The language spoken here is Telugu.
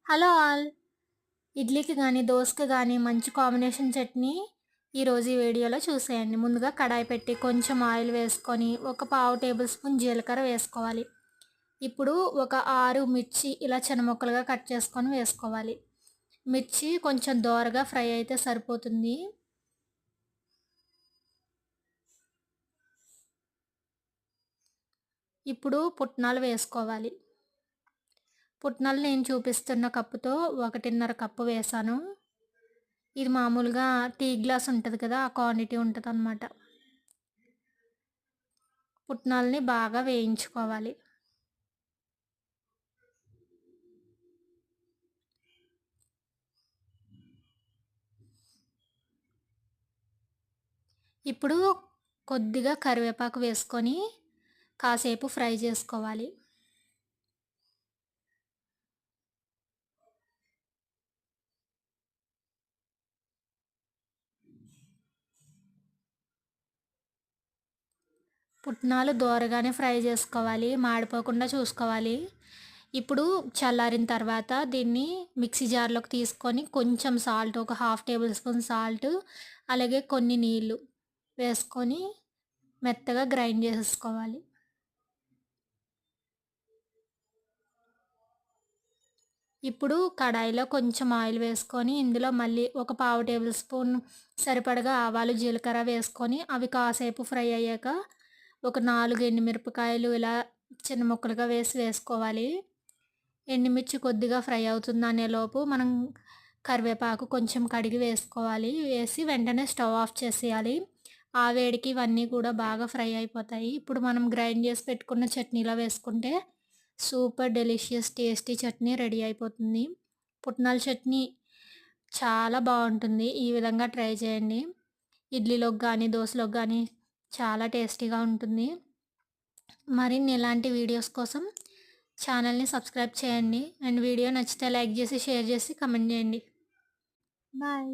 Hello all. ఇడ్లీకి కానీ దోసకి కానీ మంచి కాంబినేషన్ చట్నీ ఈరోజు ఈ వీడియోలో చూసేయండి. ముందుగా కడాయి పెట్టి కొంచెం ఆయిల్ వేసుకొని ఒక పావు టేబుల్ స్పూన్ జీలకర్ర వేసుకోవాలి. ఇప్పుడు ఒక 6 మిర్చి ఇలా చిన్న ముక్కలుగా కట్ చేసుకొని వేసుకోవాలి. మిర్చి కొంచెం దోరగా ఫ్రై అయితే సరిపోతుంది. ఇప్పుడు పుట్నాలు వేసుకోవాలి. పుట్నాలు నేను చూపిస్తున్న కప్పుతో 1.5 కప్పు వేసాను. ఇది మామూలుగా టీ గ్లాస్ ఉంటుంది కదా, ఆ క్వాంటిటీ ఉంటుంది అన్నమాట. పుట్నాలని బాగా వేయించుకోవాలి. ఇప్పుడు కొద్దిగా కరివేపాకు వేసుకొని కాసేపు ఫ్రై చేసుకోవాలి. పుట్నాలు దోరగానే ఫ్రై చేసుకోవాలి, మాడిపోకుండా చూసుకోవాలి. ఇప్పుడు చల్లారిన తర్వాత దీన్ని మిక్సీ జార్లోకి తీసుకొని కొంచెం సాల్ట్, ఒక 1/2 టేబుల్ స్పూన్ సాల్ట్, అలాగే కొన్ని నీళ్ళు వేసుకొని మెత్తగా గ్రైండ్ చేసేసుకోవాలి. ఇప్పుడు కడాయిలో కొంచెం ఆయిల్ వేసుకొని ఇందులో మళ్ళీ ఒక పావు టేబుల్ స్పూన్ సరిపడగా ఆవాలు, జీలకర్ర వేసుకొని అవి కాసేపు ఫ్రై అయ్యాక ఒక 4 ఎండుమిరపకాయలు ఇలా చిన్న ముక్కలుగా వేసుకోవాలి. ఎండుమిర్చి కొద్దిగా ఫ్రై అవుతుంది అనేలోపు మనం కరివేపాకు కొంచెం కడిగి వేసుకోవాలి. వేసి వెంటనే స్టవ్ ఆఫ్ చేసేయాలి. ఆ వేడికి ఇవన్నీ కూడా బాగా ఫ్రై అయిపోతాయి. ఇప్పుడు మనం గ్రైండ్ చేసి పెట్టుకున్న చట్నీలో వేసుకుంటే super delicious tasty chutney ready అయిపోతుంది. పుట్నాల చట్నీ చాలా బాగుంటుంది. ఈ విధంగా ట్రై చేయండి. ఇడ్లీలోకి కానీ దోశలోకి కానీ చాలా టేస్టీగా ఉంటుంది. మరిన్ని ఇలాంటి వీడియోస్ కోసం ఛానల్ని సబ్స్క్రైబ్ చేయండి. అండ్ వీడియో నచ్చితే లైక్ చేసి, షేర్ చేసి, కమెంట్ చేయండి. బాయ్.